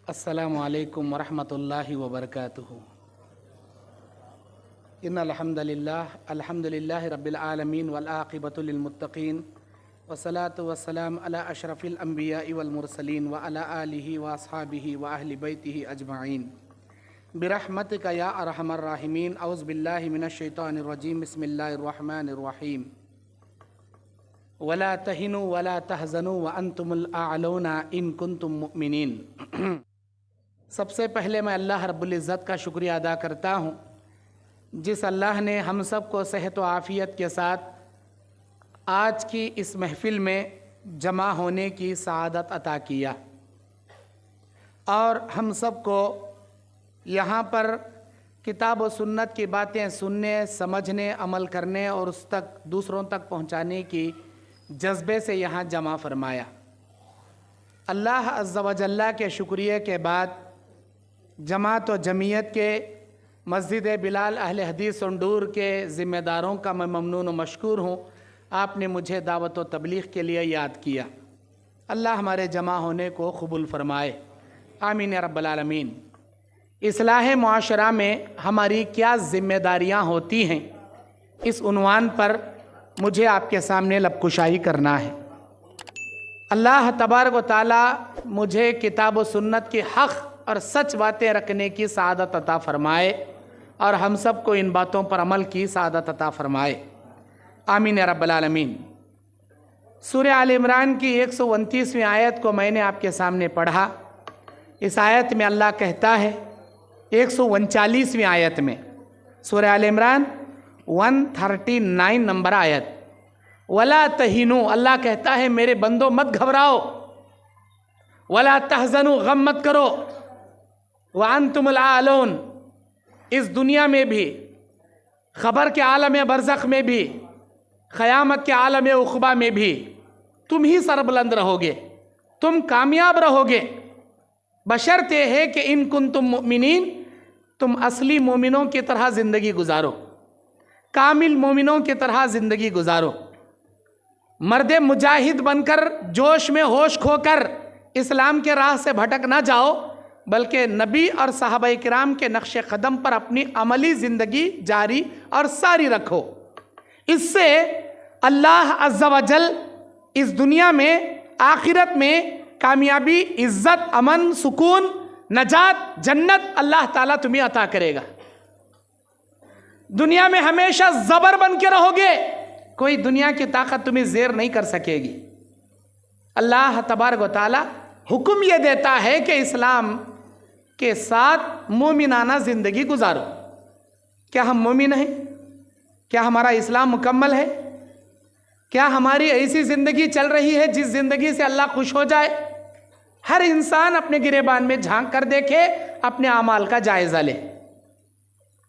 अस्सलामु अलैकुम वरहमतुल्लाहि वबरकातुहू। इन्नल हम्दुलिल्लाहि रब्बिल आलमीन वल आक़िबतु लिल मुत्तक़ीन वस्सलातु वस्सलाम अला अशरफिल अंबियाइ वल मुरसलीन व अला आलिहि व अस्हाबिहि व अहलि बैतिहि अजमाइन बिरहमतिका या अरहमर राहिमीन। औज़ु बिल्लाहि मिनश शैतानिर रजीम। बिस्मिल्लाहिर रहमानिर रहीम। वला तहिनु वला तहज़नु व अंतुमुल आलौना इन कुंतुम मुमिनीन। सबसे पहले मैं अल्लाह रब्बुल इज़्ज़त का शुक्रिया अदा करता हूँ, जिस अल्लाह ने हम सब को सेहत व आफ़ियत के साथ आज की इस महफ़िल में जमा होने की सआदत अता किया और हम सब को यहाँ पर किताब व सुन्नत की बातें सुनने, समझने, अमल करने और उस तक दूसरों तक पहुँचाने की जज्बे से यहाँ जमा फरमाया। अल्लाह अज़्ज़ा व जल्ला के शुक्रिया के बाद जमात व जमीयत के मस्जिद बिलाल अहले हदीस संडूर के ज़िम्मेदारों का मैं ममनून व मशकूर हूँ। आपने मुझे दावत व तबलीग के लिए याद किया। अल्लाह हमारे जमा होने को कबूल फरमाए, आमीन या रब्बल आलमीन। इस्लाह मुआशरा में हमारी क्या ज़िम्मेदारियाँ होती हैं, इस उन्वान पर मुझे आपके सामने लबकुशाई करना है। अल्लाह तबारक व तआला मुझे किताब व सुन्नत की हक़ और सच बातें रखने की सआदत अता फ़रमाए और हम सब को इन बातों पर अमल की सआदत अता फ़रमाए, आमीन या रब्बल आलमीन। सूरह आल इमरान की 129वीं आयत को मैंने आपके सामने पढ़ा। इस आयत में अल्लाह कहता है, 139वीं आयत में सूरह आल इमरान 139 नंबर आयत, वला तहिनु, अल्लाह कहता है मेरे बंदो मत घबराओ, वला तहज़नु, गम मत करो, व अंतुमुल आलौन, इस दुनिया में भी, ख़बर के आलम बरज़ख में भी, क़यामत के आलम उक़बा में भी तुम ही सरबुलंद रहोगे, तुम कामयाब रहोगे, बशर्ते है कि इन कुंतुम मुमिनीन, तुम असली मोमिनों की तरह ज़िंदगी गुजारो, कामिल मोमिनों की तरह ज़िंदगी गुजारो, मर्द मुजाहिद बनकर जोश में होश खोकर इस्लाम के राह से भटक ना जाओ, बल्कि नबी और सहाबाए किराम के नक्श कदम पर अपनी अमली ज़िंदगी जारी और सारी रखो। इससे अल्लाह अज़्ज़ा व जल इस दुनिया में, आखिरत में कामयाबी, इज़्ज़त, अमन, सुकून, नजात, जन्नत अल्लाह ताला तुम्हें अता करेगा। दुनिया में हमेशा ज़बर बन के रहोगे, कोई दुनिया की ताकत तुम्हें ज़ेर नहीं कर सकेगी। अल्लाह तबारक व तआला हुक्म ये देता है कि इस्लाम के साथ मोमिनाना ज़िंदगी गुजारो। क्या हम मोमिन हैं? क्या हमारा इस्लाम मुकम्मल है? क्या हमारी ऐसी ज़िंदगी चल रही है जिस ज़िंदगी से अल्लाह खुश हो जाए? हर इंसान अपने गिरेबान में झांक कर देखे, अपने अमाल का जायज़ा ले।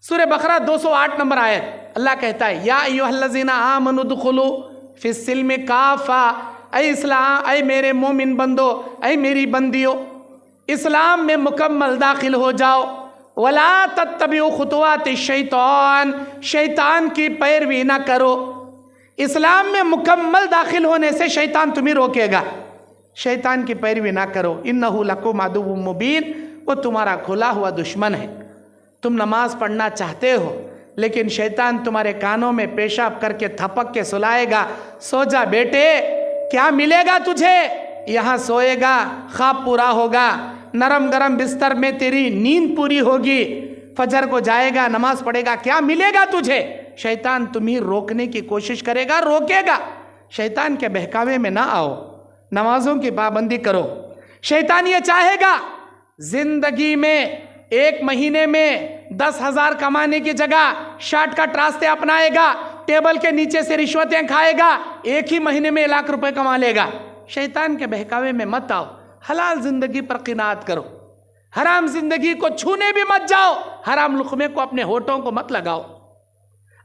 सूरह बकरा 208 नंबर आयत, अल्लाह कहता है, या अय्युहल्लज़ीना आमनु दुखुलू फिस्सिल्मि काफ़ा, ऐ इस्लाम, ऐ मेरे मोमिन बंदो, ऐ मेरी बंदियों, इस्लाम में मुकम्मल दाखिल हो जाओ। वला तत्तबिउ खुतुवाति शैतान, शैतान की पैरवी ना करो। इस्लाम में मुकम्मल दाखिल होने से शैतान तुम्हें रोकेगा, शैतान की पैरवी ना करो। इन्नहु लकुम अदुव्वुम मुबीन, वो तुम्हारा खुला हुआ दुश्मन है। तुम नमाज पढ़ना चाहते हो, लेकिन शैतान तुम्हारे कानों में पेशाब करके थपक के सुलाएगा, सो जा बेटे, क्या मिलेगा तुझे? यहाँ सोएगा, ख्वाब पूरा होगा, नरम गरम बिस्तर में तेरी नींद पूरी होगी, फजर को जाएगा, नमाज पढ़ेगा, क्या मिलेगा तुझे? शैतान तुम्हें रोकने की कोशिश करेगा, रोकेगा। शैतान के बहकावे में ना आओ, नमाजों की पाबंदी करो। शैतान ये चाहेगा जिंदगी में 1 महीने में 10,000 कमाने की जगह शॉर्टकट रास्ते अपनाएगा, टेबल के नीचे से रिश्वतें खाएगा, 1 ही महीने में 1 लाख रुपए कमा लेगा। शैतान के बहकावे में मत आओ, हलाल जिंदगी पर क़िनाअत करो, हराम जिंदगी को छूने भी मत जाओ, हराम लुक़मे को अपने होठों को मत लगाओ।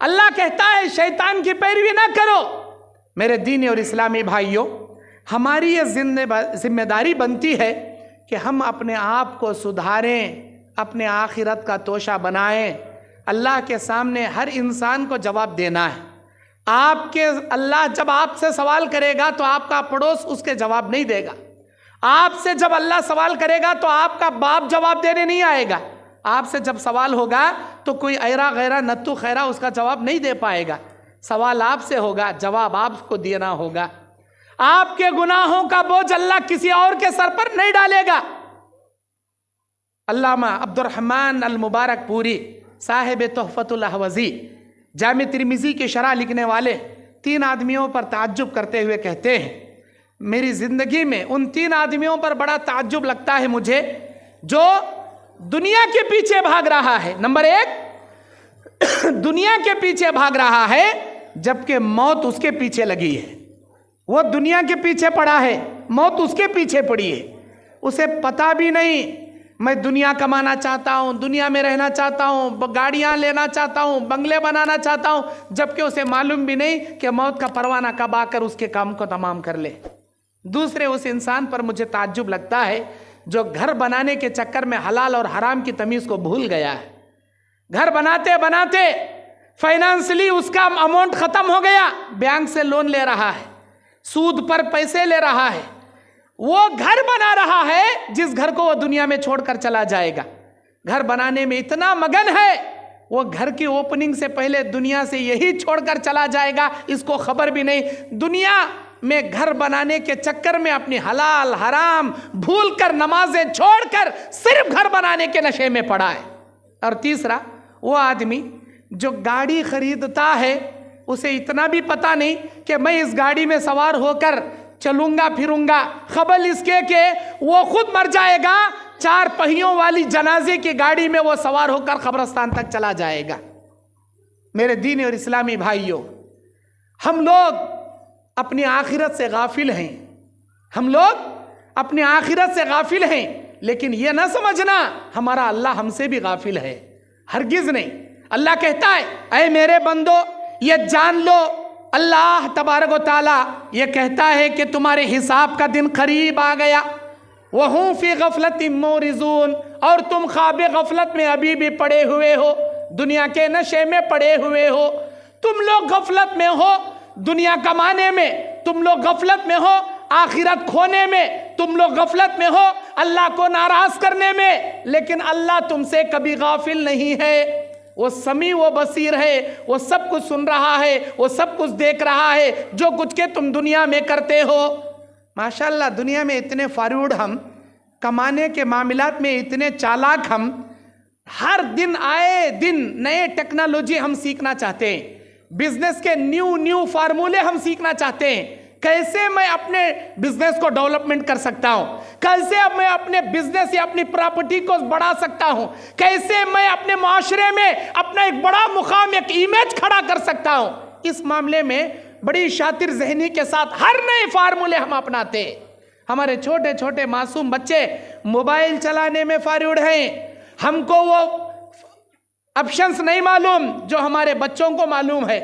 अल्लाह कहता है शैतान की पैरवी ना करो। मेरे दीनी और इस्लामी भाइयों, हमारी ये जिम्मेदारी बनती है कि हम अपने आप को सुधारें, अपने आखिरत का तोशा बनाएं। अल्लाह के सामने हर इंसान को जवाब देना है। आपके अल्लाह जब आपसे सवाल करेगा तो आपका पड़ोस उसके जवाब नहीं देगा। आपसे जब अल्लाह सवाल करेगा तो आपका बाप जवाब देने नहीं आएगा। आपसे जब सवाल होगा तो कोई ऐरा गैरा नत्तू खैरा उसका जवाब नहीं दे पाएगा। सवाल आपसे होगा, जवाब आपको देना होगा। आपके गुनाहों का बोझ अल्लाह किसी और के सर पर नहीं डालेगा। अल्लामा अब्दुर्रहमान अल मुबारक पूरी साहिब तोहफतुल अहवज़ी जामे तिरमिज़ी की शरह लिखने वाले 3 आदमियों पर ताज्जुब करते हुए कहते हैं, मेरी ज़िंदगी में उन 3 आदमियों पर बड़ा ताज्जुब लगता है मुझे जो दुनिया के पीछे भाग रहा है। नंबर 1, दुनिया के पीछे भाग रहा है जबकि मौत उसके पीछे लगी है। वो दुनिया के पीछे पड़ा है, मौत उसके पीछे पड़ी है। उसे पता भी नहीं मैं दुनिया कमाना चाहता हूँ, दुनिया में रहना चाहता हूँ, गाड़ियाँ लेना चाहता हूँ, बंगले बनाना चाहता हूँ, जबकि उसे मालूम भी नहीं कि मौत का परवाना कब आकर उसके काम को तमाम कर ले। दूसरे उस इंसान पर मुझे ताज्जुब लगता है जो घर बनाने के चक्कर में हलाल और हराम की तमीज़ को भूल गया है। घर बनाते बनाते फाइनेंशियली उसका अमाउंट ख़त्म हो गया, बैंक से लोन ले रहा है, सूद पर पैसे ले रहा है। वो घर बना रहा है जिस घर को वो दुनिया में छोड़कर चला जाएगा। घर बनाने में इतना मगन है वो घर की ओपनिंग से पहले दुनिया से यही छोड़कर चला जाएगा, इसको खबर भी नहीं। दुनिया में घर बनाने के चक्कर में अपनी हलाल हराम भूलकर, नमाजें छोड़कर सिर्फ घर बनाने के नशे में पड़ा है। और तीसरा वो आदमी जो गाड़ी खरीदता है, उसे इतना भी पता नहीं कि मैं इस गाड़ी में सवार होकर चलूंगा फिरूंगा, खबर इसके के वो खुद मर जाएगा, 4 पहियों वाली जनाजे की गाड़ी में वो सवार होकर कब्रिस्तान तक चला जाएगा। मेरे दीनी और इस्लामी भाइयों, हम लोग अपनी आखिरत से गाफिल हैं, हम लोग अपनी आखिरत से गाफिल हैं, लेकिन ये ना समझना हमारा अल्लाह हमसे भी गाफिल है, हरगिज नहीं। अल्लाह कहता है, ऐ मेरे बंदो ये जान लो, अल्लाह तबारक व तआला ये कहता है कि तुम्हारे हिसाब का दिन करीब आ गया। वहुम फी गफलतिम मोरिजून, और तुम ख्वाब गफलत में अभी भी पड़े हुए हो, दुनिया के नशे में पड़े हुए हो। तुम लोग गफलत में हो, दुनिया कमाने में तुम लोग गफलत में हो, आखिरत खोने में तुम लोग गफलत में हो, अल्लाह को नाराज करने में। लेकिन अल्लाह तुमसे कभी गाफिल नहीं है, वो समी वो बसीर है, वो सब कुछ सुन रहा है, वो सब कुछ देख रहा है जो कुछ के तुम दुनिया में करते हो। माशाल्लाह दुनिया में इतने फारूड हम, कमाने के मामलात में इतने चालाक हम, हर दिन आए दिन नए टेक्नोलॉजी हम सीखना चाहते हैं, बिजनेस के न्यू फार्मूले हम सीखना चाहते हैं। कैसे मैं अपने बिजनेस को डेवलपमेंट कर सकता हूं, कैसे अब मैं अपने बिजनेस या अपनी प्रॉपर्टी को बढ़ा सकता हूं, कैसे मैं अपने माशरे में अपना एक बड़ा मुकाम, एक इमेज खड़ा कर सकता हूं। इस मामले में बड़ी शातिर जहनी के साथ हर नए फार्मूले हम अपनाते। हमारे छोटे छोटे मासूम बच्चे मोबाइल चलाने में फारूड हैं, हमको वो ऑप्शंस नहीं मालूम जो हमारे बच्चों को मालूम है।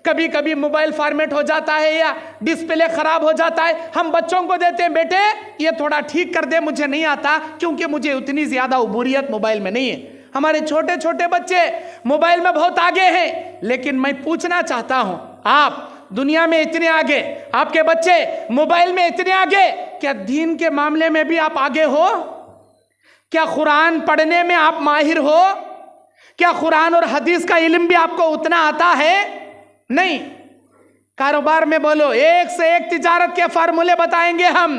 कभी कभी मोबाइल फॉर्मेट हो जाता है या डिस्प्ले खराब हो जाता है, हम बच्चों को देते हैं, बेटे ये थोड़ा ठीक कर दे, मुझे नहीं आता क्योंकि मुझे उतनी ज्यादा उबूरियत मोबाइल में नहीं है। हमारे छोटे छोटे बच्चे मोबाइल में बहुत आगे हैं, लेकिन मैं पूछना चाहता हूं, आप दुनिया में इतने आगे, आपके बच्चे मोबाइल में इतने आगे, क्या दीन के मामले में भी आप आगे हो? क्या कुरान पढ़ने में आप माहिर हो? क्या कुरान और हदीस का इल्म भी आपको उतना आता है? नहीं। कारोबार में बोलो एक से एक तिजारत के फार्मूले बताएंगे हम,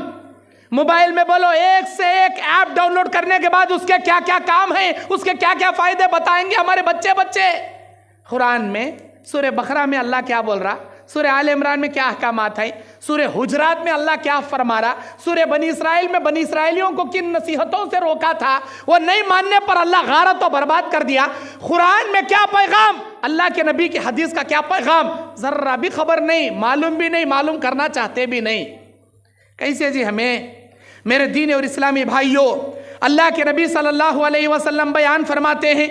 मोबाइल में बोलो एक से एक ऐप डाउनलोड करने के बाद उसके क्या क्या काम है, उसके क्या क्या फायदे बताएंगे हमारे बच्चे। कुरान में सूरह बकरा में अल्लाह क्या बोल रहा, सूरह आल इमरान में क्या अहकामात है, सूरह हुजरात में अल्लाह क्या फरमा रहा, सूरह बनी इसराइल में बनी इसराइलियों को किन नसीहतों से रोका था, वो नहीं मानने पर अल्लाह गारत और बर्बाद कर दिया। कुरान में क्या पैगाम, अल्लाह के नबी की हदीस का क्या पैगाम, जर्रा भी खबर नहीं, मालूम भी नहीं, मालूम करना चाहते भी नहीं। कैसे जी हमें, मेरे दीन और इस्लामी भाइयों, अल्लाह के नबी सल्लल्लाहु अलैहि वसल्लम बयान फरमाते हैं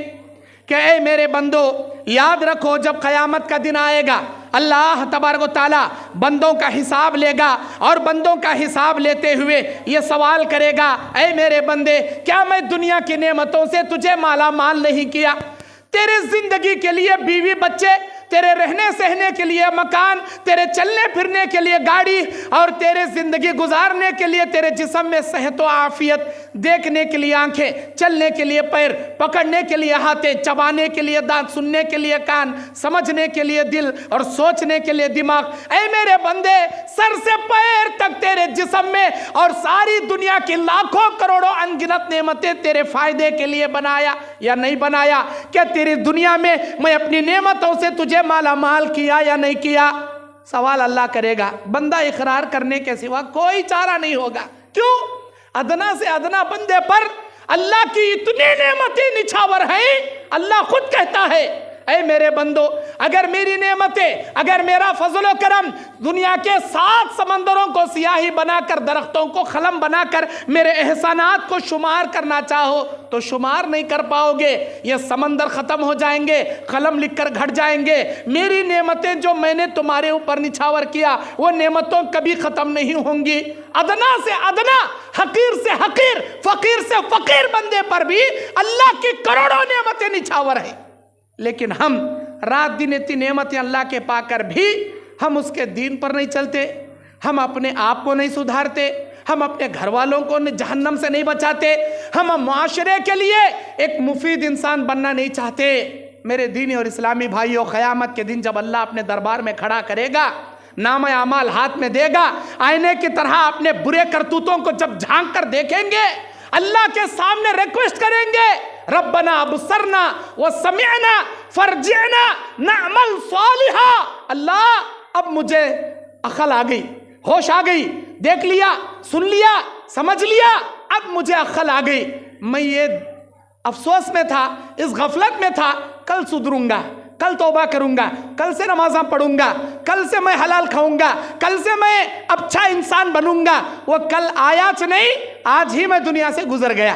कि ऐ मेरे बंदो याद रखो, जब क़यामत का दिन आएगा अल्लाह तबारक व तआला बंदों का हिसाब लेगा और बंदों का हिसाब लेते हुए ये सवाल करेगा, ऐ मेरे बंदे क्या मैं दुनिया की नेमतों से तुझे माला माल नहीं किया? तेरे जिंदगी के लिए बीवी बच्चे तेरे रहने सहने के लिए मकान, तेरे चलने फिरने के लिए गाड़ी और तेरे जिंदगी गुजारने के लिए तेरे जिस्म में सेहत व आफियत, देखने के लिए आंखें, चलने के लिए पैर, पकड़ने के लिए हाथें, चबाने के लिए दांत, सुनने के लिए कान, समझने के लिए दिल और सोचने के लिए दिमाग। ऐ मेरे बंदे, सर से पैर तक तेरे जिस्म में और सारी दुनिया की लाखों करोड़ों अनगिनत नेमतें तेरे फायदे के लिए बनाया या नहीं बनाया? क्या तेरी दुनिया में मैं अपनी नेमतों से तुझे माला माल किया या नहीं किया? सवाल अल्लाह करेगा। बंदा इकरार करने के सिवा कोई चारा नहीं होगा। क्यों? अदना से अदना बंदे पर अल्लाह की इतनी नेमतें निछावर हैं। अल्लाह खुद कहता है, ऐ मेरे बंदो, अगर मेरी नेमतें, अगर मेरा फजल करम दुनिया के 7 समंदरों को सियाही बनाकर, दरख्तों को खलम बनाकर मेरे एहसानात को शुमार करना चाहो तो शुमार नहीं कर पाओगे। ये समंदर ख़त्म हो जाएंगे, कलम लिखकर घट जाएंगे। मेरी नेमतें जो मैंने तुम्हारे ऊपर निछावर किया वो नेमतों कभी ख़त्म नहीं होंगी। अदना से अदना, हकीर से हकीर, फ़कीर से फ़कीर बंदे पर भी अल्लाह की करोड़ों नेमतें निछावर हैं। लेकिन हम रात दिन इतनी नेमतें अल्लाह के पाकर भी हम उसके दीन पर नहीं चलते, हम अपने आप को नहीं सुधारते, हम अपने घर वालों को जहन्नम से नहीं बचाते, हम मुआशरे के लिए एक मुफीद इंसान बनना नहीं चाहते। मेरे दीनी और इस्लामी भाइयों, क़यामत के दिन जब अल्लाह अपने दरबार में खड़ा करेगा, नाम अमाल हाथ में देगा, आईने की तरह अपने बुरे करतूतों को जब झांक कर देखेंगे, अल्लाह के सामने रिक्वेस्ट करेंगे, रब्बना अबसरना व समिअना फरजिअना नअमल सालिहा। अल्लाह अब मुझे अकल आ गई, होश आ गई, देख लिया, सुन लिया, समझ लिया, अब मुझे अकल आ गई। मैं ये अफसोस में था, इस गफलत में था, कल सुधरूंगा, कल तौबा करूंगा, कल से नमाज़ां पढ़ूंगा, कल से मैं हलाल खाऊंगा, कल से मैं अच्छा इंसान बनूंगा। वो कल आयाच नहीं, आज ही मैं दुनिया से गुजर गया,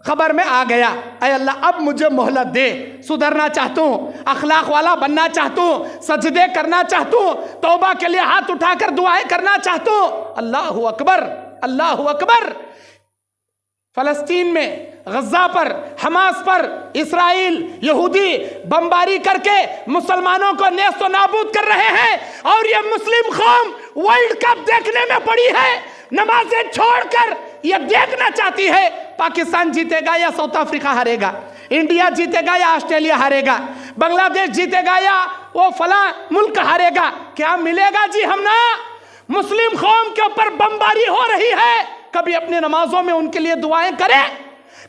खबर में आ गया। ऐ अल्लाह अब मुझे मोहलत दे, सुधरना चाहता हूँ, अखलाक वाला बनना चाहता हूँ, सजदे करना चाहता हूँ, तौबा के लिए हाथ उठाकर दुआएं करना चाहता हूँ। अल्लाहु अकबर, अल्लाहु अकबर। फ़लस्तीन में गज़ा पर, हमास पर इसराइल यहूदी बमबारी करके मुसलमानों को नेस्त नाबूद कर रहे हैं और ये मुस्लिम कौम वर्ल्ड कप देखने में पड़ी है। नमाजें छोड़कर ये देखना चाहती है पाकिस्तान जीतेगा या साउथ अफ्रीका हारेगा, इंडिया जीतेगा या ऑस्ट्रेलिया हारेगा, बांग्लादेश जीतेगा या वो फला मुल्क हारेगा। क्या मिलेगा जी? हम ना मुस्लिम कौम के ऊपर बमबारी हो रही है। कभी अपनी नमाजों में उनके लिए दुआएं करें,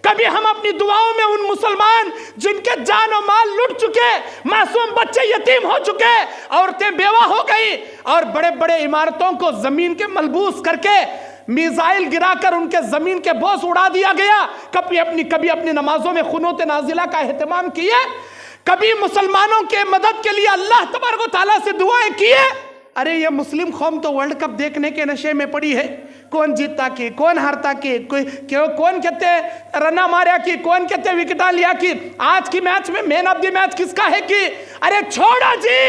कभी हम अपनी दुआओं में उन मुसलमान जिनके जान और माल लुट चुके, मासूम बच्चे यतीम हो चुके, औरतें बेवा हो गई और बड़े बड़े इमारतों को जमीन के मलबूस करके मिसाइल गिराकर उनके जमीन के बोझ उड़ा दिया गया। कभी अपनी नमाजों में खुनूत नाजिला का एहतमाम किए, कभी मुसलमानों के मदद के लिए अल्लाह तबारक व तआला से दुआएं किए। अरे ये मुस्लिम कौम तो वर्ल्ड कप देखने के नशे में पड़ी है। कौन जीता की, कौन हारता की, कौन कहते रना मारा की, कौन कहते विकेटा लिया की, आज की मैच में मैन ऑफ द मैच किसका है कि। अरे छोड़ो जी,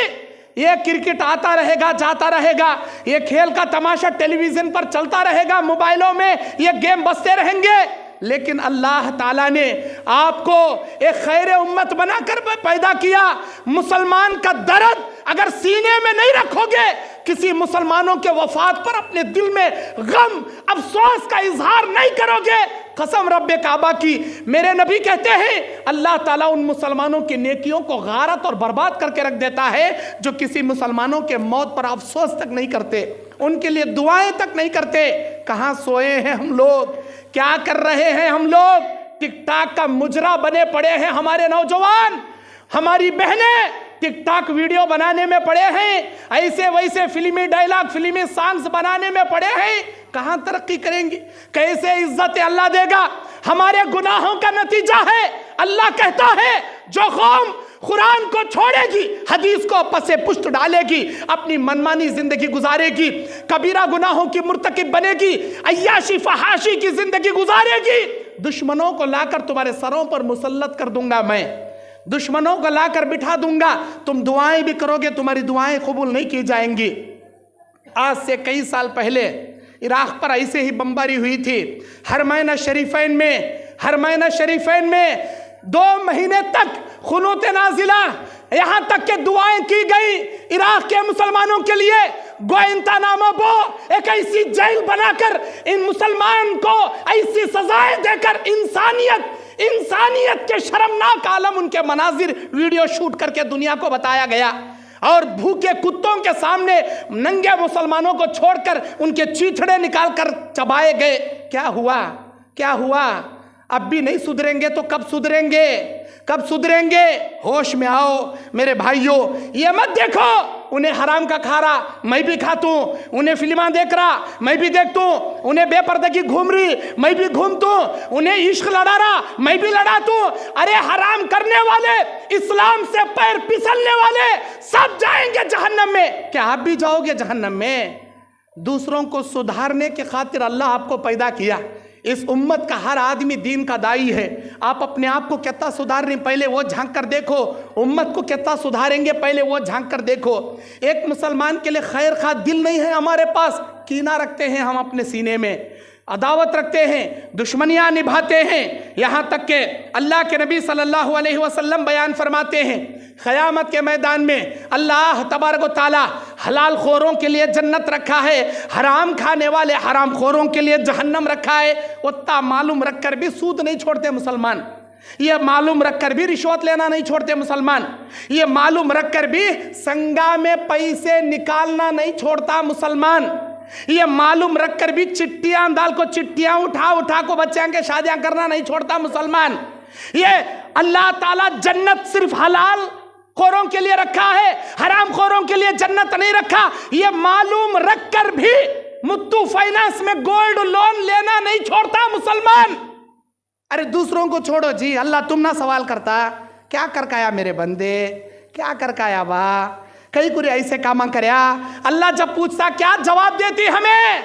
ये क्रिकेट आता रहेगा, जाता रहेगा, ये खेल का तमाशा टेलीविजन पर चलता रहेगा, मोबाइलों में ये गेम बजते रहेंगे। लेकिन अल्लाह ताला ने आपको एक खैर उम्मत बनाकर पैदा किया। मुसलमान का दर्द अगर सीने में नहीं रखोगे, किसी मुसलमानों के वफात पर अपने दिल में गम अफसोस का इजहार नहीं करोगे, कसम रब्बे काबा की, मेरे नबी कहते हैं अल्लाह ताला उन मुसलमानों की नेकियों को गारत और बर्बाद करके रख देता है जो किसी मुसलमानों के मौत पर अफसोस तक नहीं करते, उनके लिए दुआएं तक नहीं करते। कहाँ सोए हैं हम लोग, क्या कर रहे हैं हम लोग? टिकटॉक का मुजरा बने पड़े हैं हमारे नौजवान, हमारी बहनें टिकटॉक वीडियो बनाने में पड़े हैं, ऐसे वैसे फिल्मी डायलॉग, फिल्मी सॉन्ग्स बनाने में पड़े हैं। कहां तरक्की करेंगे, कैसे इज्जत अल्लाह देगा? हमारे गुनाहों का नतीजा है। अल्लाह कहता है जो कौम कुरान को छोड़ेगी, हदीस को पसे पुष्ट डालेगी, अपनी मनमानी जिंदगी गुजारेगी, कबीरा गुनाहों की मुर्तकिब बनेगी, अय्याशी फहाशी की जिंदगी गुजारेगी, दुश्मनों को लाकर तुम्हारे सरों पर मुसल्लत कर दूंगा मैं, दुश्मनों को लाकर बिठा दूंगा, तुम दुआएं भी करोगे, तुम्हारी दुआएं कबूल नहीं की जाएंगी। आज से कई साल पहले इराक पर ऐसे ही बमबारी हुई थी। हरमैन शरीफैन में 2 महीने तक खुनूत नाजिला, यहाँ तक के दुआएं की गई इराक के मुसलमानों के लिए। गोइंतानामो बो एक ऐसी जेल बनाकर इन मुसलमान को ऐसी सजाएं देकर इंसानियत के शर्मनाक आलम उनके मनाजिर वीडियो शूट करके दुनिया को बताया गया। और भूखे कुत्तों के सामने नंगे मुसलमानों को छोड़कर उनके चीथड़े निकालकर चबाए गए। क्या हुआ, क्या हुआ? अब भी नहीं सुधरेंगे तो कब सुधरेंगे, कब सुधरेंगे? होश में आओ मेरे भाइयों। ये मत देखो उन्हें हराम का खा रहा मैं भी खातूं, उन्हें फिल्मा देख रहा मैं भी देखतूं, उन्हें बेपर्दगी घूम रही मैं भी घूमतूं, उन्हें इश्क लड़ा रहा मैं भी लड़ातूं। अरे हराम करने वाले, इस्लाम से पैर फिसलने वाले सब जाएंगे जहन्नम में। क्या आप भी जाओगे जहन्नम में? दूसरों को सुधारने की खातिर अल्लाह आपको पैदा किया। इस उम्मत का हर आदमी दीन का दाई है। आप अपने आप को कितना सुधार रहे पहले वो झांक कर देखो, उम्मत को कितना सुधारेंगे पहले वो झांक कर देखो। एक मुसलमान के लिए खैर खा दिल नहीं है हमारे पास, कीना रखते हैं हम अपने सीने में, अदावत रखते हैं, दुश्मनियां निभाते हैं। यहाँ तक के अल्लाह के नबी सल्लल्लाहु अलैहि वसल्लम बयान फरमाते हैं क़यामत के मैदान में अल्लाह तबारक व तआला हलाल खोरों के लिए जन्नत रखा है, हराम खाने वाले हराम खोरों के लिए जहन्नम रखा है। उतना मालूम रखकर भी सूद नहीं छोड़ते मुसलमान, ये मालूम रखकर भी रिश्वत लेना नहीं छोड़ते मुसलमान, ये मालूम रखकर भी संगा में पैसे निकालना नहीं छोड़ता मुसलमान, ये मालूम रखकर भी चिट्ठियां डाल को चिट्ठियां उठा को बच्चों के शादियां करना नहीं छोड़ता मुसलमान। ये अल्लाह ताला जन्नत सिर्फ हलाल खोरों के लिए रखा है, हराम खोरों के लिए जन्नत नहीं रखा। ये मालूम रखकर भी मुत्तू फाइनेंस में गोल्ड लोन लेना नहीं छोड़ता मुसलमान। अरे दूसरों को छोड़ो जी, अल्लाह तुम ना सवाल करता क्या कर काया मेरे बंदे, क्या कर काया बा, कई कुछ ऐसे काम करया। अल्लाह जब पूछता क्या जवाब देती हमें,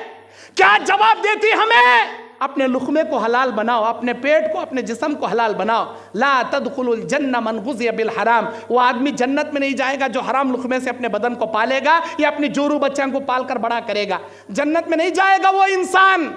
क्या जवाब देती हमें? अपने लुक़मे को हलाल बनाओ, अपने पेट को अपने जिस्म को हलाल बनाओ। ला तदखुलुल जन्नह मन गुज़िया बिल हराम, वो आदमी जन्नत में नहीं जाएगा जो हराम लुक़मे से अपने बदन को पालेगा या अपनी जोरू बच्चों को पाल कर बड़ा करेगा। जन्नत में नहीं जाएगा वो इंसान।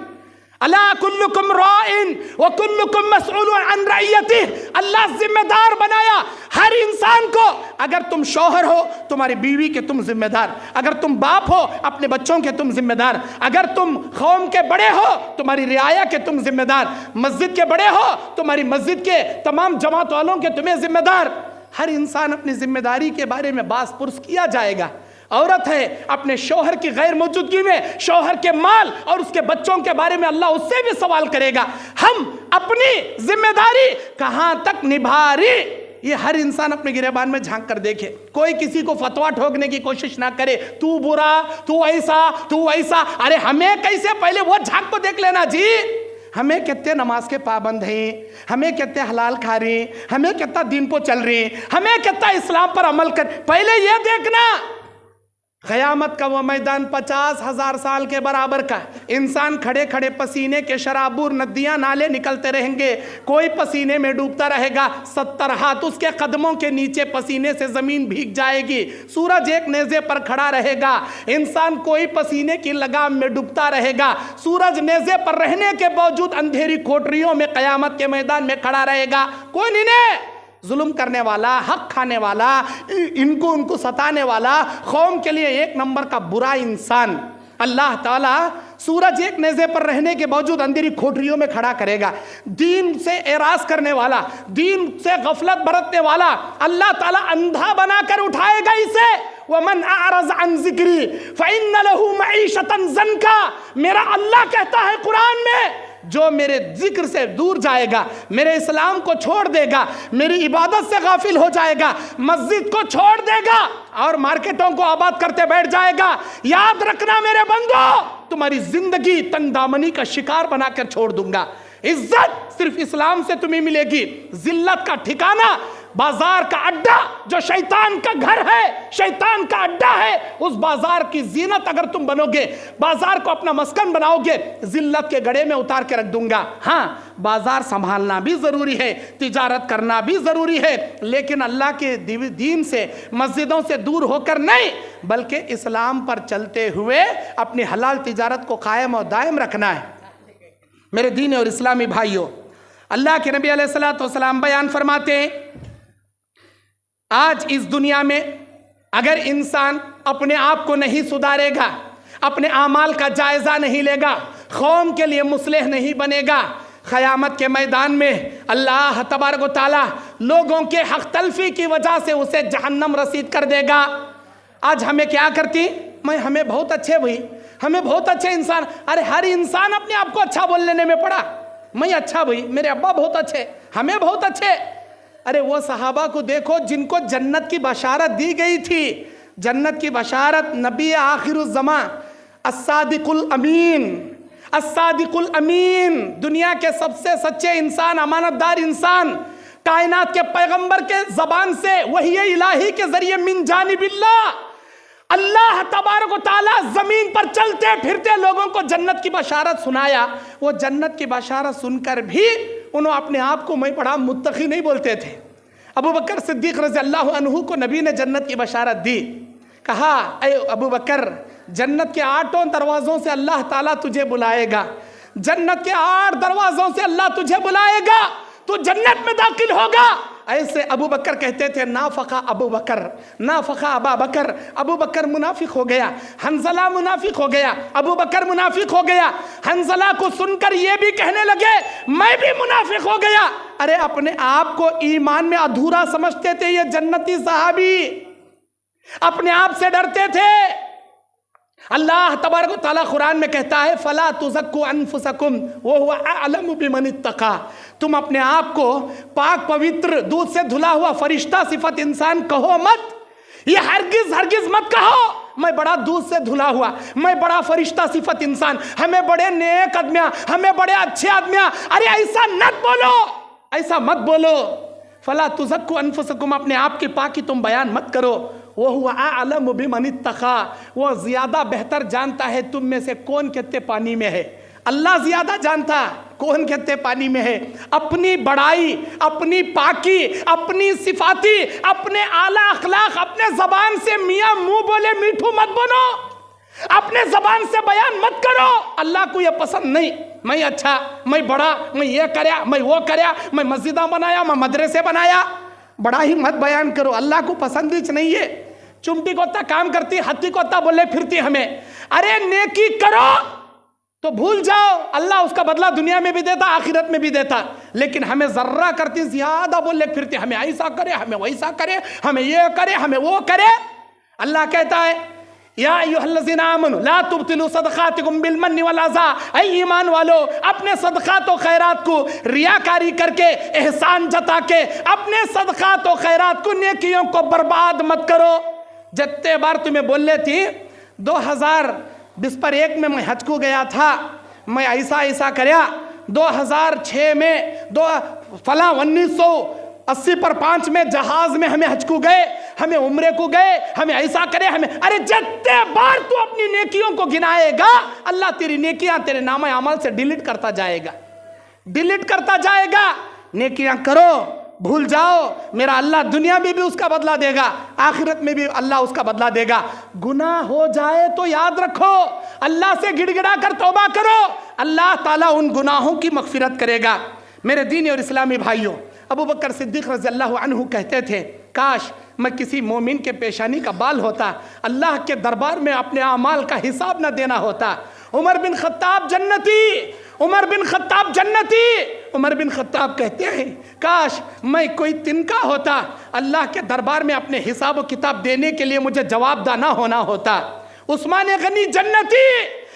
अला कुल्लुकुम राइन व कुल्लुकुम मसऊलुन अन रइयतिह, अल्लाह जिम्मेदार बनाया हर इंसान को। अगर तुम शौहर हो तुम्हारी बीवी के तुम जिम्मेदार, अगर तुम बाप हो अपने बच्चों के तुम जिम्मेदार, अगर तुम कौम के बड़े हो तुम्हारी रियाया के तुम जिम्मेदार, मस्जिद के बड़े हो तुम्हारी मस्जिद के तमाम जमात वालों के तुम्हें जिम्मेदार। हर इंसान अपनी जिम्मेदारी के बारे में बास पुरस किया जाएगा। औरत है अपने शौहर की गैर मौजूदगी में शौहर के माल और उसके बच्चों के बारे में अल्लाह उससे भी सवाल करेगा। हम अपनी जिम्मेदारी कहां तक निभा रही, ये हर इंसान अपने गिरेबान में झांक कर देखे। कोई किसी को फतवा ठोकने की कोशिश ना करे, तू बुरा, तू ऐसा। अरे हमें कैसे, पहले वो झांक को देख लेना जी। हमें कितने नमाज के पाबंद हैं, हमें कितने हलाल खा रहे हैं, हमें कितना दिन को चल रहे हैं, हमें कितना इस्लाम पर अमल कर, पहले ये देखना। क़यामत का वो मैदान 50,000 साल के बराबर का, इंसान खड़े खड़े पसीने के शराबूर नदियां नाले निकलते रहेंगे, कोई पसीने में डूबता रहेगा, 70 हाथ उसके कदमों के नीचे पसीने से ज़मीन भीग जाएगी। सूरज एक नेज़े पर खड़ा रहेगा, इंसान कोई पसीने की लगाम में डूबता रहेगा। सूरज नेज़े पर रहने के बावजूद अंधेरी कोठरियों में क़यामत के मैदान में खड़ा रहेगा। कौन इन्हें जुल्म करने वाला, हक खाने वाला, उनको सताने वाला, कौम के लिए एक नंबर का बुरा इंसान अल्लाह ताला सूरज एक नेज़े पर रहने के बावजूद अंधेरी खोटरियों में खड़ा करेगा। दीन से एराज करने वाला, दीन से गफलत बरतने वाला अल्लाह ताला अंधा बनाकर उठाएगा इसे। वमन अअरज़ अन ज़िक्री फ़इन्न लहू मईशतन ज़न्का, मेरा अल्लाह कहता है कुरान में, जो मेरे जिक्र से दूर जाएगा, मेरे इस्लाम को छोड़ देगा, मेरी इबादत से गाफिल हो जाएगा, मस्जिद को छोड़ देगा और मार्केटों को आबाद करते बैठ जाएगा, याद रखना मेरे बंदो, तुम्हारी जिंदगी तंगदामनी का शिकार बनाकर छोड़ दूंगा। इज्जत सिर्फ इस्लाम से तुम्हें मिलेगी। जिल्लत का ठिकाना बाजार का अड्डा जो शैतान का घर है, शैतान का अड्डा है, उस बाजार की जीनत अगर तुम बनोगे, बाजार को अपना मस्कन बनाओगे, जिल्लत के गड़े में उतार के रख दूंगा। हाँ, बाजार संभालना भी जरूरी है, तिजारत करना भी जरूरी है, लेकिन अल्लाह के दीन से, मस्जिदों से दूर होकर नहीं, बल्कि इस्लाम पर चलते हुए अपनी हलाल तिजारत को कायम और दायम रखना है। मेरे दीन और इस्लामी भाइयों, अल्लाह के नबी अलैहिस्सलातु वस्सलाम बयान फरमाते हैं, आज इस दुनिया में अगर इंसान अपने आप को नहीं सुधारेगा, अपने आमाल का जायजा नहीं लेगा, कौम के लिए मुस्लिह नहीं बनेगा, क़यामत के मैदान में अल्लाह तबारक व तआला लोगों के हक तलफी की वजह से उसे जहन्नम रसीद कर देगा। आज हमें क्या करती, हमें बहुत अच्छे भाई, हमें बहुत अच्छे इंसान, अरे हर इंसान अपने आप को अच्छा बोल लेने में पड़ा, मैं अच्छा भाई, मेरे अब्बा बहुत अच्छे, हमें बहुत अच्छे। अरे वो सहाबा को देखो जिनको जन्नत की बशारत दी गई थी, जन्नत की बशारत नबी आखिरुज़्ज़मा अस्सादिकुल अमीन, अस्सादिकुल अमीन, दुनिया के सबसे सच्चे इंसान, अमानतदार इंसान, कायनात के पैगंबर के जबान से वही इलाही के जरिए मिन जानिबिल्लाह अल्लाह तबारक व तआला जमीन पर चलते फिरते लोगों को जन्नत की बशारत सुनाया। वो जन्नत की बशारत सुनकर भी उन्होंने अपने आप को मैं बड़ा मुत्तकी नहीं बोलते थे। अबू बकर सिद्दीक रज़ी अल्लाह अन्हु को नबी ने जन्नत की बशारत दी, कहा ऐ अबू बकर, जन्नत के 8 दरवाज़ों से अल्लाह ताला तुझे बुलाएगा, जन्नत के 8 दरवाज़ों से अल्लाह तुझे बुलाएगा, तू जन्नत में दाखिल होगा। ऐसे अबू बकर कहते थे, नाफका अबू बकर, नाफका अबा बकर, अबू बकर मुनाफिक हो गया, हंजला मुनाफिक हो गया, अबू बकर मुनाफिक हो गया। हंजला को सुनकर ये भी कहने लगे मैं भी मुनाफिक हो गया। अरे अपने आप को ईमान में अधूरा समझते थे ये जन्नती सहाबी, अपने आप से डरते थे। अल्लाह तबारक व तआला कुरान में कहता है, फला तुज़क्कु अनफुसकुम व हुवा अअलमु बिमन इत्तक़ा, तुम अपने आप को पाक पवित्र दूध से धुला हुआ फरिश्ता सिफत इंसान कहो मत, ये हरगिज हरगिज मत कहो मैं बड़ा दूध से धुला हुआ, मैं बड़ा फरिश्ता सिफत इंसान, हमें बड़े नेक आदमियां, हमें बड़े अच्छे आदमियां। अरे ऐसा मत बोलो, ऐसा मत बोलो। फला तुज़क्कु अनफुसकुम, अपने आप की पाकी तुम बयान मत करो। वो हुआ अअलमु बिमन इत्तक़ा, वो ज्यादा बेहतर जानता है तुम में से कौन कितने पानी में है। अल्लाह ज्यादा जानता कौन कितने पानी में है। अपनी बड़ाई, अपनी पाकी, अपनी सिफाती, अपने आला अखलाक अपने जबान से मियाँ मुंह बोले मीठू मत बनो, अपने जबान से बयान मत करो। अल्लाह को यह पसंद नहीं, मैं अच्छा, मैं बड़ा, मैं ये करया, मैं वो करया, मैं मस्जिदा बनाया, मैं मदरसे बनाया, बड़ा ही मत बयान करो। अल्लाह को पसंद ही नहीं है। चुमटी कोता काम करती, हत्ती कोता बोले फिरती हमें। अरे नेकी करो तो भूल जाओ, अल्लाह उसका बदला दुनिया में भी देता, आखिरत में भी देता। लेकिन हमें जर्रा करती, ज्यादा बोले फिरती, हमें ऐसा करे, हमें वैसा करे, हमें ये करे, हमें वो करे। अल्लाह कहता है, या अय्युहल्लज़ीना आमनू ला तुब्तिलू सदक़ातिकुम बिलमन्नि वल अज़ा, ऐ ईमान वालो अपने सदक़ात व खैरात को रियाकारी करके, एहसान जता के अपने सदक़ात व खैरात को, नेकियों को बर्बाद मत करो। जितने बार तुम्हें बोल रही थी 2021 में मैं हज को गया था, मैं ऐसा ऐसा करया, 2006 में फला 1980 पर 5 में जहाज में हमें हज को गए, हमें उम्रे को गए, हमें ऐसा करे, हमें। अरे जितने बार तू अपनी नेकियों को गिनाएगा, अल्लाह तेरी नेकियां तेरे नामा अमल से डिलीट करता जाएगा, डिलीट करता जाएगा। नेकियां करो, भूल जाओ, मेरा अल्लाह दुनिया में भी उसका बदला देगा, आखिरत में भी अल्लाह उसका बदला देगा। गुनाह हो जाए तो याद रखो, अल्लाह से गिड़गिड़ा कर तौबा करो, अल्लाह ताला उन गुनाहों की मगफिरत करेगा। मेरे दीनी और इस्लामी भाइयों, अबू बकर सिद्दीक रज़ी अल्लाह अन्हु कहते थे, काश मैं किसी मोमिन के पेशानी का बाल होता, अल्लाह के दरबार में अपने आमाल का हिसाब न देना होता। उमर बिन खत्ताब जन्नती, उमर बिन खत्ताब जन्नती। उमर बिन खत्ताब कहते हैं, काश मैं कोई तिनका होता, अल्लाह के दरबार में अपने हिसाब व किताब देने के लिए मुझे जवाबदा ना होना होता। उस्मान गनी जन्नती,